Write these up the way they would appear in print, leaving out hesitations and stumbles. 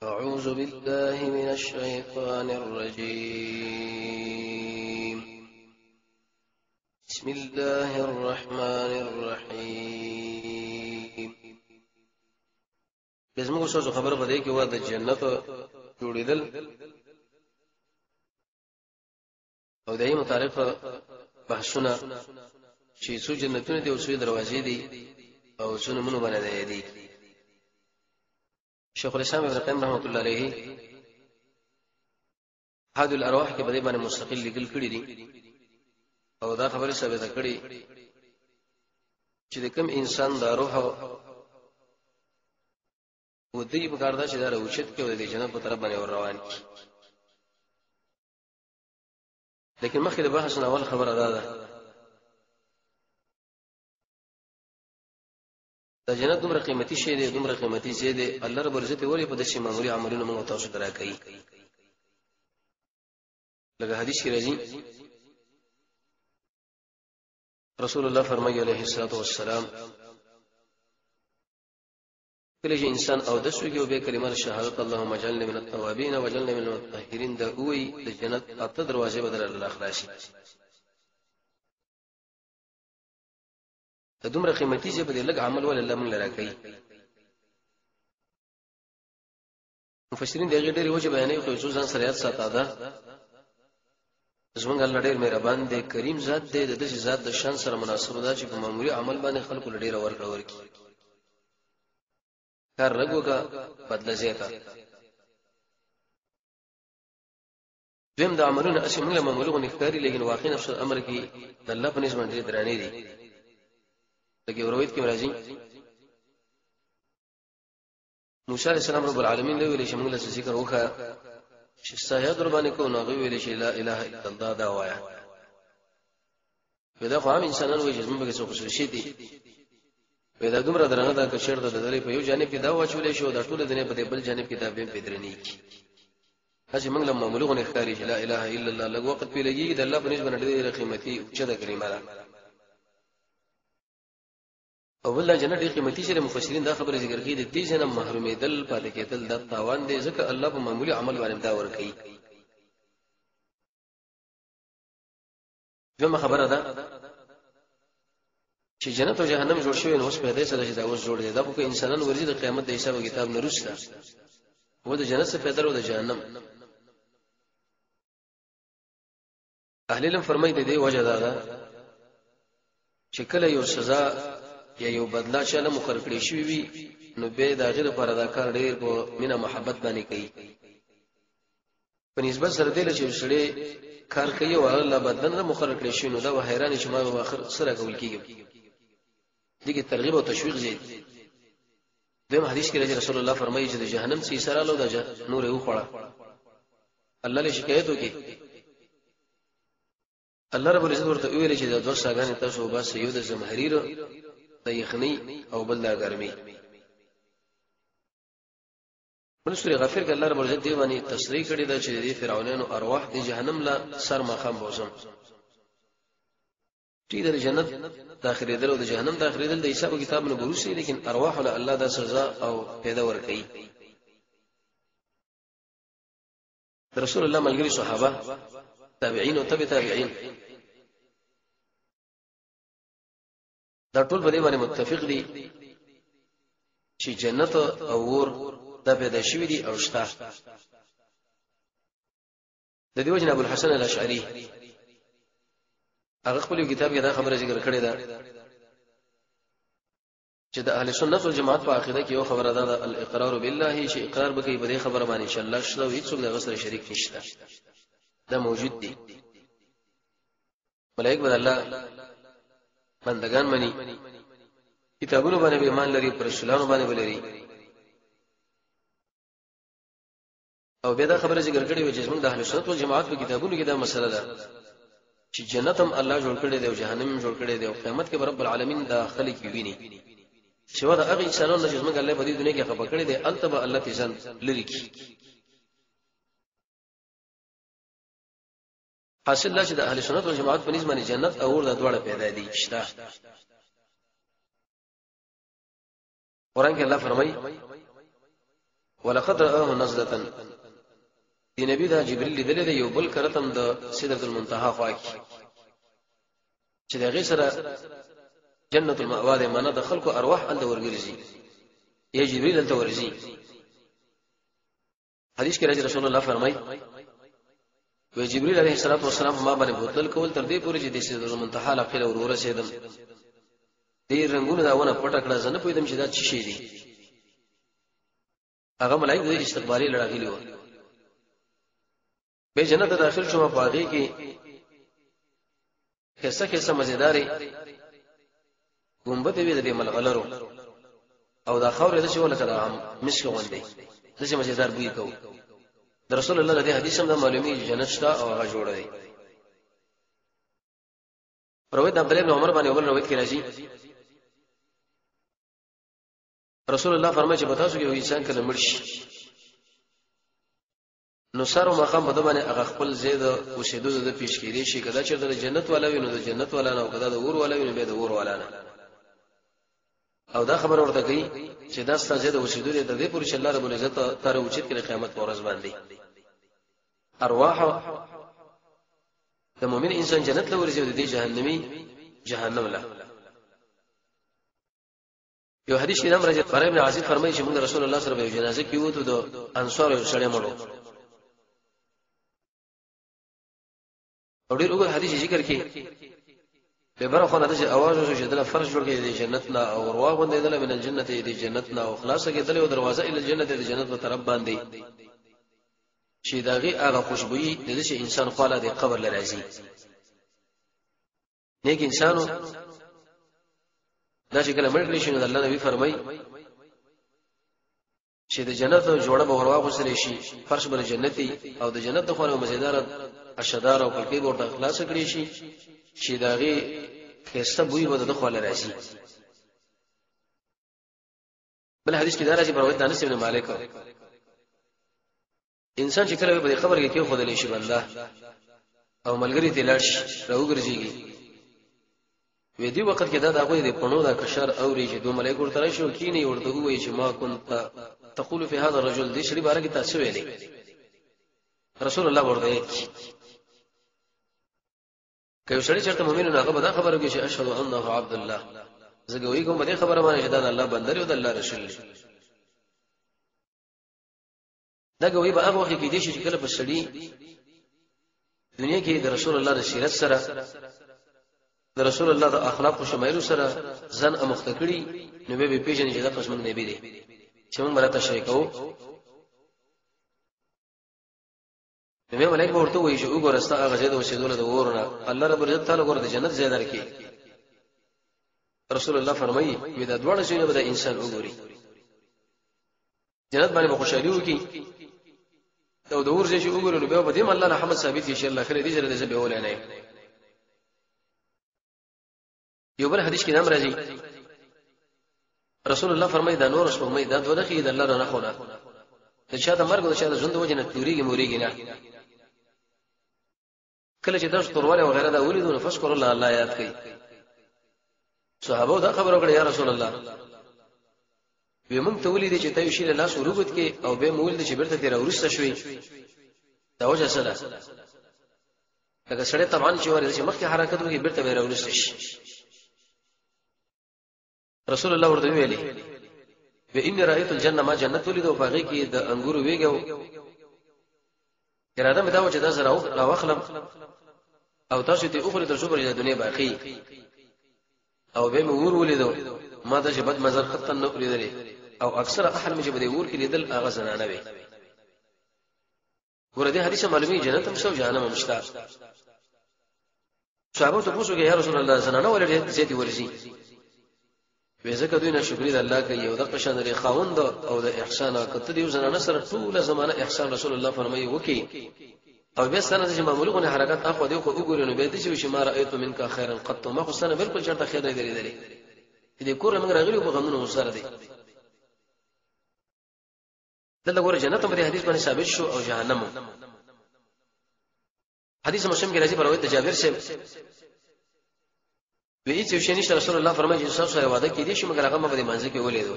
أعوذ بالله من الشيطان الرجيم. بسم الله الرحمن الرحيم. بزمو سوچ خبر بده کې و د جنت جوړیدل او دایي متعلق بحثونه چې څو جنتونه دي او څو دروازې دي او څو نمونه باندې دي. شیخ الاسلام ابن قیم رحمۃ اللہ علیہ حد الارواح کې بده باندې مستقل لیکل کړی دي او دا خبره ثابته کړي چې د کوم انسان د روح او د دې په کار دا چې دا راوچت کې د جنت په طرف باندې ور روان کی. لیکن مخکې د بحث نه اول خبره ده دا جنت دومره قیمتي شی دی، دومره قیمتي شی دی، الله رب عزت ولی په داسې معمولی عملونو موږ تاسو ته راکړي. لکه حدیث کې راځي رسول الله فرمایي علیه الصلاۃ والسلام کله چې انسان او د سوګي او به کلمه شهادت اللهم اجعلنا من التوابین واجعلنا من المطهرین دا وی د جنت اته دروازې بدل الله خلاصي. د دومره قیمتي ځای په دې لږ عمل ول الله موږ لرا کوي. مفسرین دغه ډېر وجه بیانوي خو څو ځان سره یاد ساته ده زمونږ الله ډېر مهربان دی، کریم ذات دی، د دې ذات د شان سره مناسب ده چې په معمولی عمل باندې خلکو ډېر ورکړي کار لګوګه بدل زیاته. دیم د عملونو اسمه معمولی نخکاری لیکن واقع نفس امر کې د الله په نسبت ډېر درانه دي. لکه روایت کې راځي موسی علیہ السلام رب العالمین له ویل چې موږ له ذکر وکړه چې سایه دربانې کو نو ویل چې لا اله الا الله دا وایا. پیدا خو هم انسانان وایي چې موږ به څه خصوصي دي پیدا دومره درنه دا کشر د دلې په یو جانب کې دا واچولې شو دا ټول دنیا په بل جانب کې دا به پدرنی کی. هڅه موږ له معمولی نخکاری چې لا اله الا الله لږ وخت په لګي د الله په نسبت ډېر قیمتي او چا د کلمه ده. او ولله جنت ډېر قیمتي شی. مفسرین دا خبره ذکر کړي د دې جنم محرومې دل پاتې کېدل د تاوان دی ځکه الله په معمولی عمل باندې دا ور کوي. کومه خبره ده چې جنت او جهنم جوړ شوی نو اوس په دې سره چې دا اوس جوړ دی دا په انسانانو ورزيد قیامت د حساب کتاب نه رسته و د جنت څخه پیدا او د جهنم. اهل علم فرمایي د دې وجه دا ده چې کله یو سزا یا یو بدلا چې له مقرر کړی شوی وي نو به دا غیر پر ادا کار ډیر په مینا محبت باندې کوي په نسبت سره دې چې سړی کار کوي او الله بدلن مقرر کړی شوی نو دا حیران چې ما په اخر سره کول کیږي. دغه ترغیب او تشویق زیات. دغه حدیث کې رسول الله فرمایي چې د جهنم سي سره له د نور یو خړه الله له شکایت وکي. الله رب العزت ورته ویل چې د دوه ساګانې تاسو بس یو د زمهریر د یخنی او بل د ګرمي. بل سورې غافر کې الله رب العزت دی باندې تصریح کړی دا چې د فرعونانو ارواح د جهنم لا سر مخام بوزم. چې د جنت داخلي دل او د جهنم داخلي دل د حساب کتاب نه بروسي لیکن ارواح له الله د سزا او پیدا ور کوي. رسول الله ملګری صحابه تابعین او تبع تابعین دا ټول په دې باندې متفق دي چې جنت او ور دا پیدا شوی دي او شته. د دې وجه ابو الحسن الاشعری هغه خپل کتاب کې دا خبره ذکر کړې ده چې د اهل سنت والجماعت په عقیده کې یو خبره ده الاقرار بالله چې اقرار وکړي په دې خبره باندې ان شاء الله شته او هیڅ د غسر شریک نشته دا موجود دي. ملائکه بد الله بندگان مني کتابونو باندې ایمان لري پر رسولانو باندې ولري او به دا خبره ذکر کړي و چې موږ د اهل سنت والجماعت په کتابونو کې دا مسله ده چې جنت هم الله جوړ کړی دی او جهنم هم جوړ کړی دی او قیامت کې رب العالمین داخلي کی ویني شو دا هغه انسانانو چې موږ الله په دې دنیا کې خپل کړی دی التبا الله تیزن لري کی. حاصل لا چې د اهل سنت والجماعت په نسبت باندې جنت او ور د دوړه پیدا دي شته. قرآن کې الله فرمایي ولقد رآه نزلة دی نبی دا جبرئیل دله یو بل کرتم د سدرۃ المنتهى خواکی چې دغه سره جنت المأوا ده معنا د خلکو ارواح ال ورګرځي یا جبرئیل ال ورځي حدیث کې رسول الله فرمای و جبرئیل علیه السلام ما باندې بوتل کول تر دې پورې چې د سدرۃ المنتهى علاقه ور ورسېدم دې رنگونه دا ونه پټ کړه زنه پویدم چې دا څه شي دي هغه ملائکه د استقبالي لړاغلي و به جنت داخل شوم باغی کې کیسه مزیداری ګمبد وی د ملغلرو او دا خور د شو لکه مسک غوندي د څه مزیدار بوی کو د رسول الله د حدیث هم د معلومی جنت شته او هغه جوړ دی روایت عبد الله بن عمر باندې اول روایت کې راځي رسول الله فرمایي چې بتاسو کې یو انسان کله مرشي نو سارو مقام بده باندې هغه خپل زید او شیدو د پیش کېږي شي کدا چې د جنت والا ویني د جنت والا نه او کدا د اور والا ویني به د اور والا نه او دا خبر ورته کوي چې دا ستاسو زید او شیدو د دې پورې چې الله رب العزت تر اوچت کې قیامت پر ورځ باندې ارواح د مؤمن انسان جنت له ورځي او د جهنمي جهنم له یو حدیث کې نام راځي برای ابن عازب فرمایي چې موږ رسول الله صلی الله علیه وسلم جنازه کې وته د انصار یو سړی مړو او ډیر وګړي حدیث ذکر کې به بره خو نه د اواز او شدل فرش جوړ کې د جنت نه او وروا باندې دله من الجنت د جنت نه او خلاصه کې دله او دروازه ال الجنت د جنت په طرف باندې چې داغي هغه خوشبوئی د دې انسان خپل د قبر لراځي نیک انسانو دا چې کله مړ کړي شي نو الله نبی فرمای چې د جنت جوړه به وروا غوښتل شي فرش بل جنتی او د جنت د خونه مزیدار اشدار او کلکی ورته خلاص کړي شي چې داغي خسته بوی به د خپل راځي بل حدیث کې دا راځي روایت انس بن مالک انسان چې کله په قبر کې خودلې شي بنده او ملګری ته لاړ شي راوګرځيږي وې دی وخت کې دا دغه د پڼو دا کشر اوري چې دوه ملائکه ورته شو کینی ورته وایي چې ما كنت تقول في هذا الرجل دې شری بارے کې تاسو ویلې رسول الله ورته کله شری چرته مؤمنونه هغه به خبره کوي چې اشهد انه عبد الله زګه وی کوم دې خبره باندې چې دا الله بندر او د الله رسول دا کوي به هغه وخت کې دې چې کله په سړی دنیا کې د رسول الله د سیرت سره د رسول الله د اخلاق او شمایل سره ځن امختکړي نو به پیژنې چې دا قسم نبی دی چې موږ مرته شي کوو نو ملائکه ورته وایي چې وګوره ستا هغه زید او شیدول د ورونه الله رب عزت تعالی ګور د جنت زید درکې رسول الله فرمایي وې دا دوړ شي نه به انسان وګوري جنت باندې خوشالي وکي دا د ور شي وګوري نو به دې الله رحمت ثابت شي الله خیر دې سره دې به ولانه یو بل حدیث کې نام راځي رسول الله فرمایي دا نور شپه مې دا دوه دغه د الله نه خونه د چا د مرګ او د چا د ژوند وجه نه توريږي موريږي نه کله چې درس تورواله او غیره دا ولیدو فشکر الله الله یاد کړي صحابه دا خبر وکړه یا رسول الله وی موږ ته ولیدي چې تاسو شیله لاس ورغت کې او به مول دي چې برته تیر ورسته شوي دا وجه سره لکه سړی طبعا چې ورته مخکې حرکت وکړي برته به ورسته شي رسول الله ورته ویلي و ان رایت الجنه ما جنت ولیدو باغی کې د انګورو ویګو اراده مې دا و چې دا زراو لا واخلم او تاسو ته اخرى تر شکر د دنیا باقی او به مور ولیدو ما د شبد مزر خط نه ولیدل او اکثر احرم چې بده ور کې لیدل هغه زنانه وي ورته حدیث معلومی جنت هم شو جهنم هم شته صحابه ته پوښتنه یا رسول الله زنانه ولې زیاتې ورزي وېزکه دوی نه شکرې د الله کوي او د قشان لري خاوند او د احسان کته دی زنانه سره ټول زمانه احسان رسول الله فرمایي وکي او بیا سره چې معمولونه حرکت اخو دی خو وګورئ نو به دې چې ما رايت منک خیرا قط ما خو سره بالکل چرته خیر نه دی دې کور موږ راغلی په غمونو سره دی دلته ګوره جنت په حدیث باندې ثابت شو او جهنم حدیث مسلم کې راځي په روایت جابر سے وی چې شنیش رسول الله فرمایي چې تاسو سره وعده کې دي چې موږ هغه په منځ کې ولیدو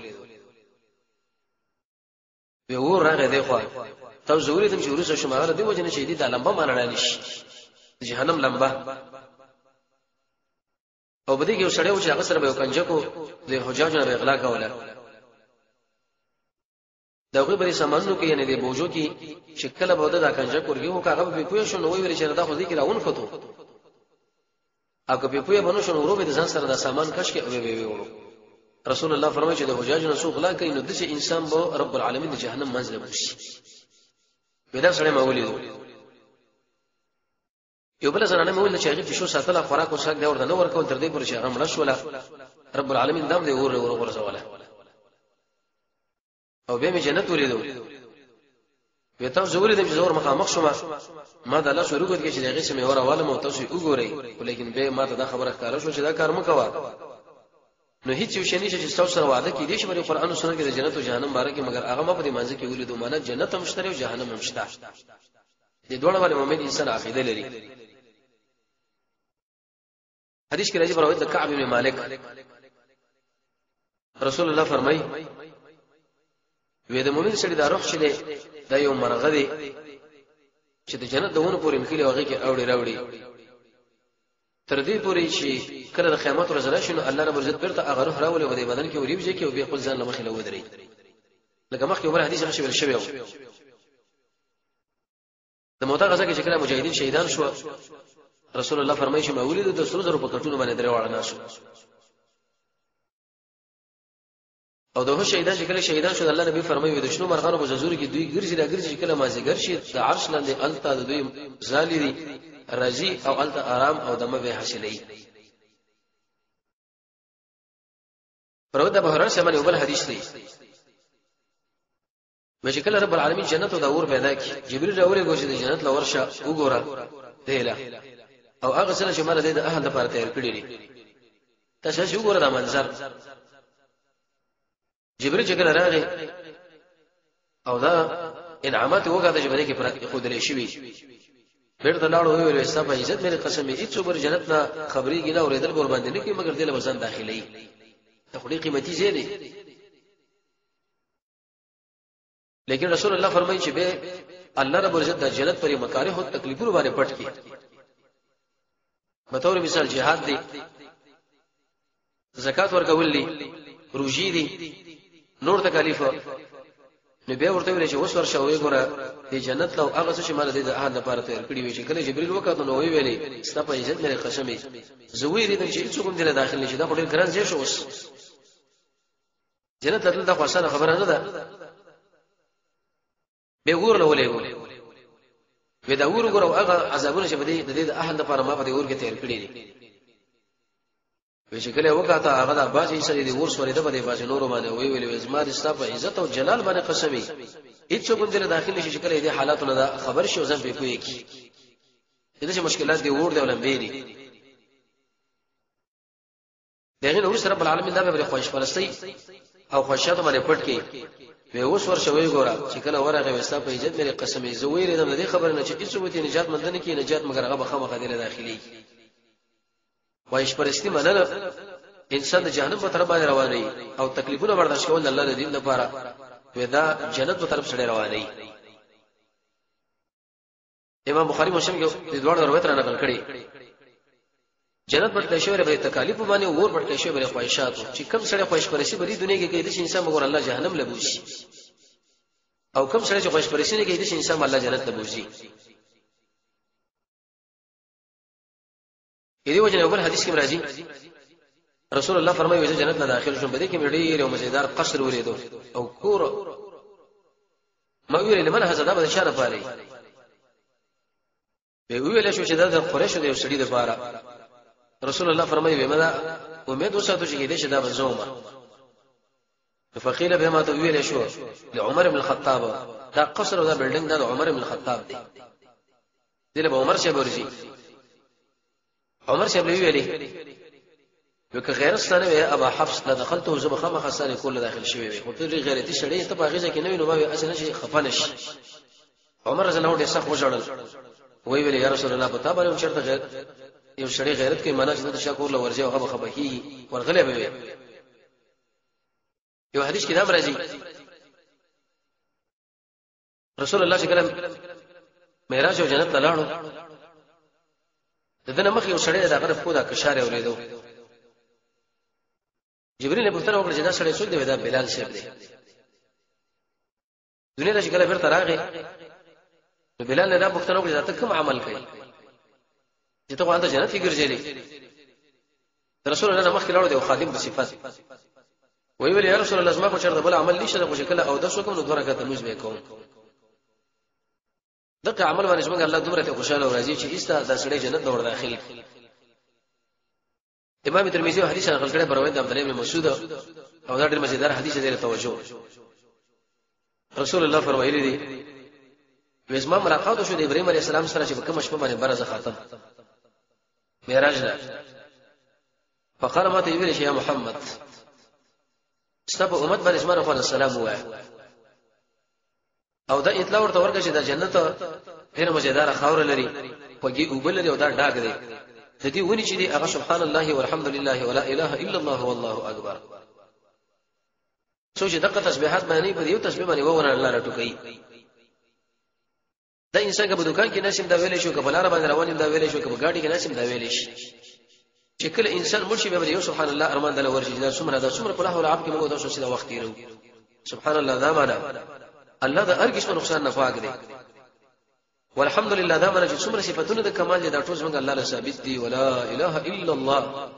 به ور راغې دی خو تاسو زوري دم چې ورسره شماله دی وجنه چې دې د لمبه مانړل شي جهنم لمبه او بده کې یو سړی و چې هغه سره به کنجه کو د حجاجو نه اغلا کوله دغه بری سامانو کې یعنی د بوجو کې شکل به د کنجه کورګي او هغه به پوه شو نو ویل چې دا خو دې کې راون خطو هغه به پوه بنو شو نو ورو به د ځان سره د سامان کش کې او به وړو رسول الله فرمایي چې د حجاجو نه سو غلا کوي نو د انسان به رب العالمین د جهنم منځ بوشي پیدا سره مولید یو بل زنانه مول چې هغه په شو ساتله خوراک او څنګه ورته نو ورکول تر دې پورې چې هغه مړ شوله رب العالمین دام دې ور ورزوله او به می جنت ولیدو وی تاسو زوري د زور مخامخ شوم ما د الله شروع کړ کې چې دغه سمې وراواله مو تاسو وګورئ ولیکن به ما ته دا خبره ښکارا شو چې دا کار مکوا نو هیڅ یو شنی چې تاسو سره وعده کې دي چې په قرآن او سنت کې د جنت او جهنم باره کې مگر هغه ما په دې منځ کې ولیدو معنی جنت هم شته او جهنم هم شته دې دوه باندې مؤمن انسان عقیده لري حدیث کې راځي په روایت د کعب بن مالک رسول الله فرمایي وې د مؤمن سړي دا روح شله دا یو مرغه دی چې د جنت دونه پورې مخېله هغه کې اوړي راوړي تر دې پورې چې کله د قیامت ورځ راشي نو الله رب عزت برته هغه روح راولي و د بدن کې وریږي کې او به خپل ځان لمخې لودري لکه مخکې ور حدیث نشي ویل شوی د موته غزا کې چې کله مجاهدین شهیدان شو رسول الله فرمایي چې مولید د سرو زرو په کټونو باندې درې وړاندې شو او دغه شهیدان چې کله شهیدان شو الله نبی فرمایي د شنو مرغانو په زوري کې دوی ګرځي راګرځي کله مازیګر شي د عرش لاندې التا د دوی زالری رضی او التا آرام او دمه به حاصلې پرو د بهران سمه یو بل حدیث دی چې کله رب العالمین جنت او د اور پیدا کړي جبرئیل راولې غوښته د جنت لور شه وګوره دیله او هغه څه چې مال د اهل لپاره تیار کړی دي تاسو وګوره دا منظر جبرئیل چې کله راغی او دا انعامات وګاده چې باندې کې پر خو دلې شي بیرته لاړو ویل سبا عزت مې قسم یې هیڅ بر جنت نه خبري ګنا اوریدل ګور باندې نه کې مگر دل وزن داخلي ته خوري قیمتي زی دي لیکن رسول الله فرمایي چې به الله رب عزت د جنت پر مکاره او تکلیفونو باندې پټ کی متور مثال jihad دی زکات ورکول دي روزي دي نور تکلیف نو به ورته ویل چې اوس ورشه وې ګوره د جنت لو هغه څه مال د اهل لپاره تیار کړی وي چې کله جبرئیل وکړ نو وی ویلې ستاسو عزت مې قسمي زوی دې چې څوک دې داخل نشي دا ډېر ګران ځای شو اوس جنت ته د خوشاله خبره نه ده به ګور له ولې وې دا ور ګور هغه عذابونه چې بده د اهل لپاره ما په دې ور کې تیار کړی دي وشکله وکاته هغه د باسي سړي د ورس ورې د بده باسي نور باندې وی ویل زما د ستاسو عزت او جلال باندې قسمي هیڅ کوم دل داخلي شي شکل دې حالاتونه دا خبر شي وزن په کوي کی دغه مشکلات دی ور دی ولنبې دي دغه نور سره رب العالمین دا به خوښ پرستی او خوشاته باندې پټ کی به اوس ور شوی ګوره چې کله ورغه وستا په عزت مې قسمي زویر دې خبر نه چې هیڅ وته نجات مندنه کی نجات مگر هغه بخمه دل داخلي وایش پرستی منل انسان د جهنم په طرف باندې رواني او تکلیفونه برداشت کول الله د دین لپاره ودا جنت په طرف سره رواني امام بخاری مسلم کې د دوړ روایت را نقل کړي جنت په تشویر به تکالیف باندې اور په تشویر به خواهشات چې کم سره خواهش پرستی بری دنیا کې کېد چې انسان مګر الله جهنم لبوشي او کم سره چې خواهش پرستی نه کېد چې انسان الله جنت لبوشي دې وجه یو بل حدیث کې راځي رسول الله فرمایي چې جنت نه داخل شوم بده کې ډېر یو مزیدار قصر ولیدو او کور ما ویل لمن هذا دا به اشاره پاري به ویل شو چې دا د قریش د سړي لپاره رسول الله فرمایي ومدا امید وساتو چې دې شدا بزومه فقيل بما تویل شو لعمر بن الخطاب دا قصر او دا بلډینګ دا عمر بن الخطاب دی دله به عمر شه ورشي عمر شه ویلي وک غیرستانه وی ابا حفص لا دخلته زبخه مخسانه کول داخل شوی وي خو ته غیرتی شړې ته باغې کې نوې نو ما اصل شي خفنش عمر رضی الله عنه سخت وژړل وی ویل یا رسول الله پتا باندې چرته غیر یو شړې غیرت کې معنا چې د شکر له ورځي او هغه خبکی ورغله به یو حدیث کې دا راځي رسول الله صلی الله علیه وسلم معراج او جنت لاړو دنه مخ یو سړی دا غره په دا کشاره اوریدو جبريل نے پوښتنه وکړه چې دا سړی څوک دی دا بلال شیخ دی دنیا ته شکل بیرته راغی بلال نه دا پوښتنه وکړه چې ته کوم عمل کوي چې ته غواړې جنت کې ګرځېلې رسول الله مخ کې لاړو دی خادم په صفات وی ویل یا رسول الله زما په چرته بل عمل نشه خو شکل او د شو کوم نو دوه رکعات موږ به کوم دغه عمل باندې څنګه الله دومره ته خوشاله او راضي چې ایستا د سړی جنت ته ور داخل امام ترمذی حدیث نقل کړی پر روایت عبد الله بن مسعود او دا ډېر مزیدار حدیث دی توجه رسول الله فرمایلی دی وزما ملاقات شو د ابراهيم عليه السلام سره چې کوم شپه باندې برزه خاتم معراج ده فقال ما تجبر يا محمد استب امت باندې اسمانه خو السلام وای او دا اطلاع ورته ورکړه چې دا جنت ډېر مزیدار خاور لري خوږی او بل لري او دا ډاګ دی د دې ونی چې دی هغه سبحان الله والحمد لله ولا اله الا الله والله اکبر سوچ دغه تسبیحات باندې په یو تسبیح باندې وونه الله راټوکي دا انسان په دکان کې نسیم دا ویلې شو کله لار باندې روان دا ویلې شو کله ګاډي کې نسیم دا ویلې شي چې کله انسان مرشي به یو سبحان الله ارمان دل ورشي دا څومره په له العاب کې موږ دا شو وخت یې سبحان الله دا معنا الله دا هر قسم نقصان نه پاک دی والحمد لله دا معنا چې څومره صفاتونه د کمال دي دا ټول څنګه الله له ثابت دي ولا اله الا الله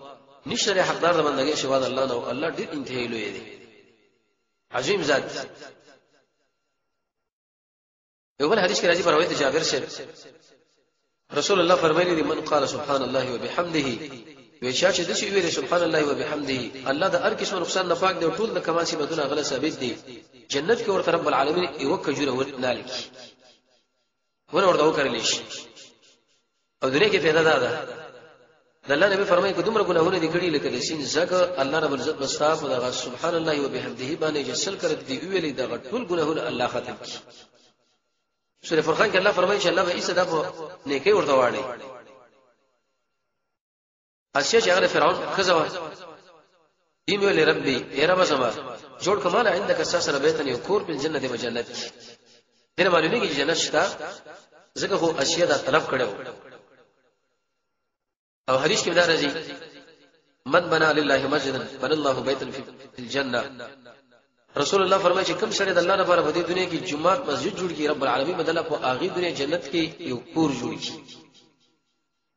نشره حقدار د بندګۍ شوا د الله نه الله ډېر انتهایی لوی دی عظیم ذات یو بل حدیث کې راځي په روایت جابر سے رسول الله فرمایلی دی من قال سبحان الله وبحمده وشا چې د شي ویل سبحان الله وبحمده الله د هر قسم نقصان نه پاک دی او ټول د کمال صفاتونه غل ثابت دي جنت کې ورته رب العالمین یو کجوره ورنالک ورته وکړلی شي او دنیا کې پیدا ده د الله نبی فرمایي کوم ګناهونه دي کړي لکه د سین زګ الله رب العزت بصاف د سبحان الله وبحمده باندې جسل کړ دی ویلې د ټول ګناهونه الله ختم کړي سورہ فرقان کې الله فرمایي چې الله به ایسه د نیکی ورته واړي اسیا چې هغه فرعون خزوا ایمیل ربي یا رب سما جوړ کمال عندك اساس ربيتن یکور په جنت و جنت دغه معلومه کې جنت شته زګه هو اسیا دا طلب کړو او حدیث کې دا راځي من بنا لله مسجدا بنى الله بيتا في الجنه رسول الله فرمایي چې کوم سره د الله لپاره په دې دنیا کې جمعات مسجد جوړ کړي رب العالمین بدله په هغه دنیا جنت کې یو کور جوړ کړي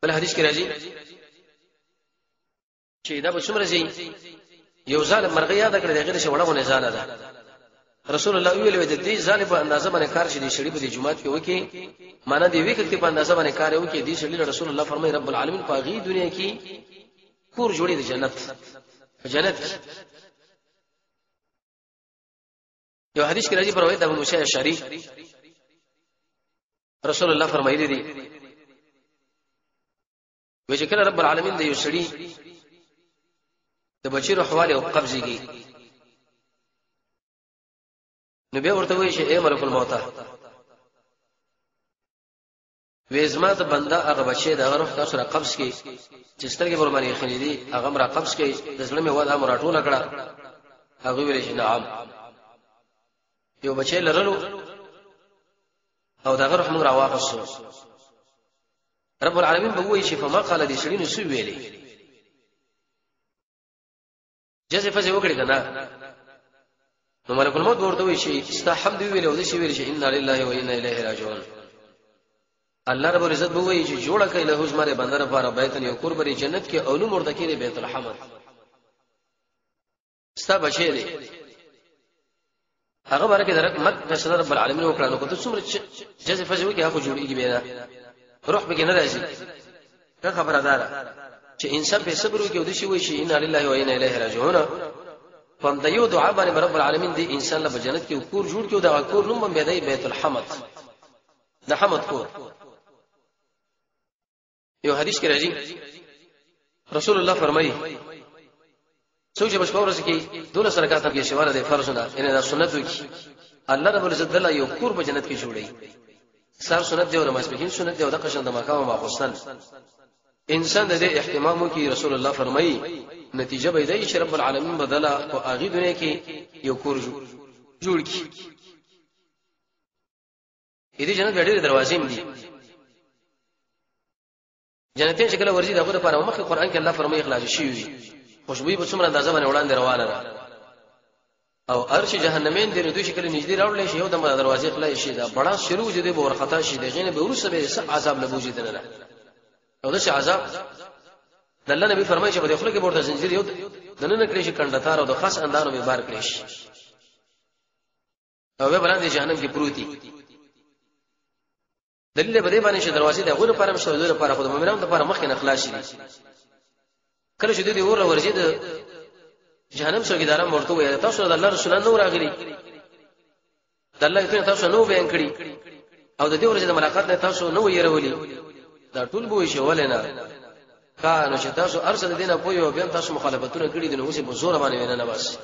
بل حدیث کې راځي چې دا به څومره شي یو ظالم مرغه یاد کړی دغه شوړونه ځاله ده رسول الله ویل د دې ظالم په اندازه باندې کار شي د شړې په دې جمعات کې وکي معنا دی وی کې په اندازه باندې کار وکي دې شړې رسول الله فرمایي رب العالمین په هغه دنیا کې کور جوړي د جنت یو حدیث کې راځي پر روایت ابو موسی اشعری رسول الله فرمایلی دی و چې کله رب العالمین د یو شړی د بچی روح حواله او قبضه کی نو بیا ورته وایي چې اے ملک الموت وېزما ته بنده هغه بچی د روح تاسو را قبض کی چې سترګې ورمانې خنې دي هغه را قبض کی د ظلم ودا مراټونه کړه هغه ویل چې نعم یو بچی لرلو او دا غره موږ راواخصو رب العالمین به وایي چې فما قال دي شړینو سو ویلې جزه فزه وکړي کنه نو ملک الموت ورته وایي چې استحمد ویلې او دې شی ویلې چې ان لله و انا الیه راجعون الله رب العزت به وایي چې جوړه کړي له زمره بندر لپاره بیتن یو قربري جنت کې اولو مرده کې بیت الحمد ستا بچی دی هغه باندې درک مت فیصله رب العالمین وکړه نو کته څومره جزه فزوي کې هغه جوړیږي به روح به کې نه راځي دا خبره ده چې انسان په صبر وکړي او د شي وي شي ان لله و انا الیه راجعون پم د یو دعا باندې رب العالمین دی انسان له جنت کې کور جوړ کړي دا کور نوم به دی بیت الحمد د حمد کور یو حدیث کې راځي رسول الله فرمایي سوچ به شپه ورځ کې دوله رکعات کې شواره د فرض نه ان دا سنت وکي الله رب العزت دلا یو کور په جنت کې جوړي سار سنت دی او ماسپخین سنت دی او د قشن د مقام ماخصن انسان د دې اهتمام وکي رسول الله فرمایي نتیجه به دی چې رب العالمین بدلا او اغه دنیا کې یو کور جوړ کی دې جنت ډېرې دروازې دي. جنتین چې کله ورځي دغه لپاره مخکې قران کې الله فرمایي اخلاص شي وي خوشبوئی به څومره اندازه باندې وړاندې روانه ده او ارش جهنمین دې دوی شکل نږدې راوړل شي یو د دروازې خلای شي دا بڑا شروع دې به ورختا شي دغه نه به ورسره به عذاب لبوجي دنه او دا عذاب د الله نبی فرمایي چې په داخله کې ورته زنجیر یو دنه کړی شي کندتار او د خاص اندانو به بار کړی شي او به بلند جهنم کې پروتي دلیل به دې باندې چې دروازې د غوړ لپاره مشته د لپاره خود مؤمنانو لپاره مخکې نه خلاص شي کله چې دې اور ورځي د جهنم څوکیداران ورته وي تاسو د الله رسولان نو راغلي د الله ته تاسو نو بیان کړی او د دې ورځې د ملاقات نه تاسو نو يرولي دا ټول به شي ولنه کانو چې تاسو ارسل دینه پویو بیا تاسو مخالفتونه کړی دي نو اوسې په زور باندې نه بس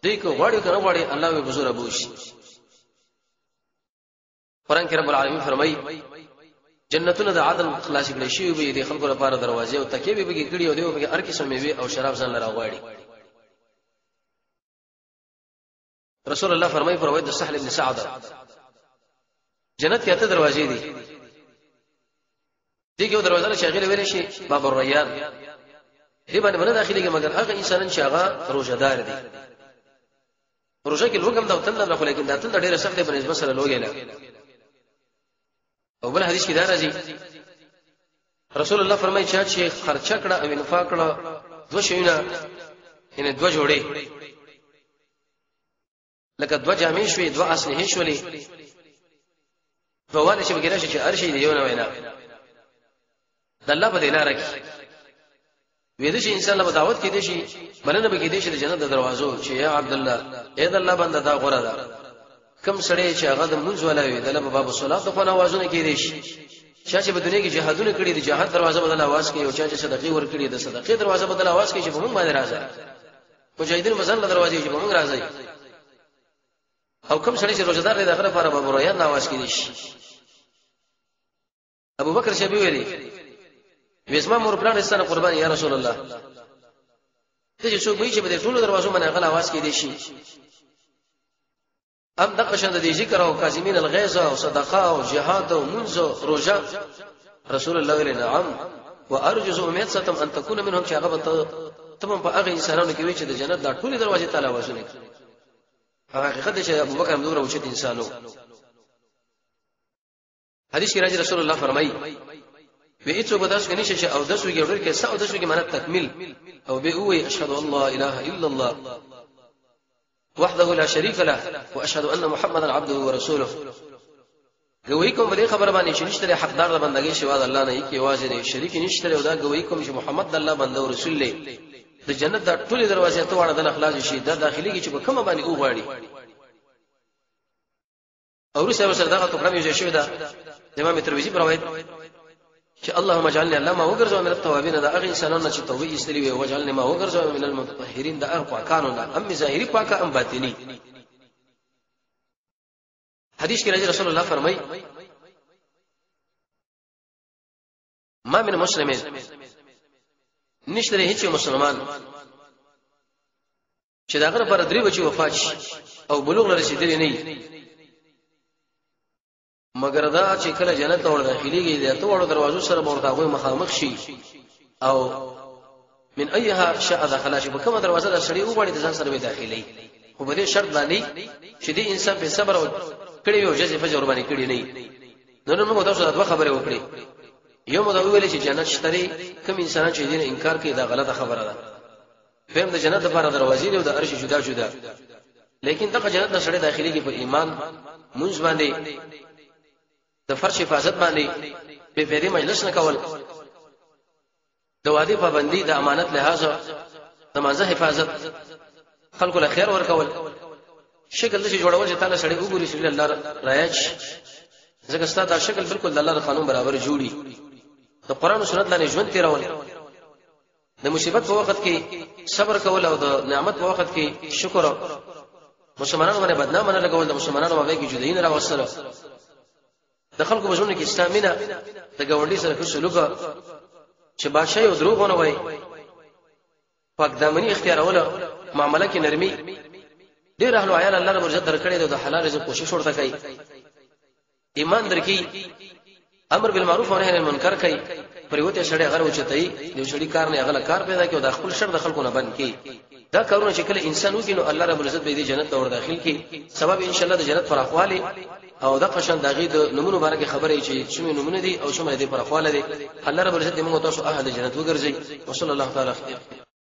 دې کو غواړي کنه غواړي الله به بزرګ بوشي. قران کې رب العالمین فرمایي جنتونه د عدل خلاص کړي شي وي د خلکو لپاره دروازې او تکي به کړي او دیو به هر قسم میوه او شراب ځان لره غواړي. رسول الله فرمایي پروید د سهل ابن سعد جنت کې ته دروازې دي دغه دروازه شغله ویل شي باب الريان دې باندې باندې داخلي کې مگر هغه انسان چې هغه روزدار دي روزه کې لوګم دا وتل نه خو لیکن دا تل ډېر سخت دی په نسبت سره لوګیلا. او بل حدیث کې دا راځي رسول الله فرمایي چې خرچه کړه او انفاق کړه دو شیونه ان دو جوړې لکه دو جامې شوي دو اسلحې شولې په واله چې بګیره شي ارشي دی یو نه وینا د الله په دلاره کې وې دې انسان له دعوت کې دي شي بلنه به کې دي شي د جنت د دروازو چې یا عبد الله اې د الله بنده دا غره ده کم سړی چې هغه د منځ ولا وي د لبه باب الصلاه خو نوازونه کې دي شي چې په دنیا کې جهادونه کړی دي جهاد دروازه بدل आवाज کوي او چې صدقې ور کړی د صدقې دروازه بدل आवाज کوي چې په موږ باندې راځي مجاهدین مزل دروازې چې په موږ راځي او کم سړی چې روزدار دی دغه لپاره باب الريان आवाज کوي شي. ابو بکر شبي ویلي وېسما مور پلان استنه قربان یا رسول الله ته چې څوک وي چې په ټولو دروازو باندې غل आवाज کوي شي ام دغه شند دي ذکر او کاظمین الغیظ او صدقه او جهاد او منځ او روزه رسول الله ویل نعم وارجو امید ستم ان تكون منهم چې هغه تم په هغه انسانانو کې وي چې د جنت د ټولو دروازې تعالی واسونه هغه حقیقت چې ابو بکر هم دوره اوچت انسانو. حدیث کې راځي رسول الله فرمایي وی څو بداس کې نشي او داسو کې ورته کې ساو داسو کې معنی تکمیل او به وي اشهد ان لا اله الا الله وحده لا شريك له واشهد ان محمدا عبده ورسوله گوئی کوم دې خبر باندې چې نشته حقدار د بندګۍ شوا د الله نه کې واجب دی شریک نشته او دا گوئی کوم چې محمد د الله بنده او رسول دی د جنت د ټولې دروازې ته وړاندې اخلاص شي د داخلي کې چې په کومه باندې او غواړي او رسول سره دغه ټکړه یې شوی دا امام ترمذی روایت چې اللهم اجعلني لما وغرزوا من التوابين دا هغه انسانانو چې توبه استری وي وجعلني ما وغرزوا من المطهرين دا هغه پاکانو دا ام ظاهري پاکه ام باطني. حدیث کې راځي رسول الله فرمایي ما من مسلمين نشته هیڅ مسلمان چې دا غره پر درې بچي وفات شي او بلوغ نه رسیدلی نه مگر دا چې کله جنت ته ور داخليږي د اتوړو دروازو سره ورتاغوي مخامخ شي او من ايها شاء دخل شي په کومه دروازه د سړي وګړي د ځان سره به داخلي خو په دې شرط باندې چې دې انسان په صبر او کړي او جزې فجر باندې کړي نه نو موږ تاسو د خبره وکړي یو مو دا ویل چې جنت شته کوم انسان چې دې انکار کوي دا غلطه خبره ده فهم د جنت لپاره دروازې له د عرش جدا جدا لیکن دغه جنت د سړي داخلي کې په ایمان منځ باندې د فرش حفاظت باندې په پیری مجلس نه کول د وادي پابندي د امانت لحاظ د مازه حفاظت خلکو له خیر ور کول شکل چې جوړول چې تعالی سړی وګوري چې الله رایج ځکه ستاسو شکل بالکل د الله د قانون برابر جوړي د قران او سنت باندې ژوند تیرول د مصیبت په وخت کې صبر کول او د نعمت په وخت کې شکر مسلمانانو باندې بدنامه نه لګول د مسلمانانو باندې کې جداین راوصله د خلکو په ژوند کې استامینه د ګاونډي سره ښه سلوک چې بادشاہ یو دروغ ونه وای پاک دامنی اختیارول معاملې کې نرمي ډېر اهل عیال الله رب عزت درکړي د حلال رزق کوشش ورته کوي ایمان درکې امر بالمعروف او نهي عن المنکر کوي پریوته سړی غره وچتای دی سړی کار نه غل کار پیدا کوي د خپل شر د خلکو نه بند کی دا کارونه چې کله انسان وکړي نو الله رب العزت به دې جنت ته ور داخل کی سبب ان شاء الله د جنت پر اخواله او د قشن دغه د نمونه بارکه خبرې چې څومره نمونه دي او څومره دې پر اخواله دي الله رب العزت موږ تاسو اهل جنت وګرځي وصلی الله تعالی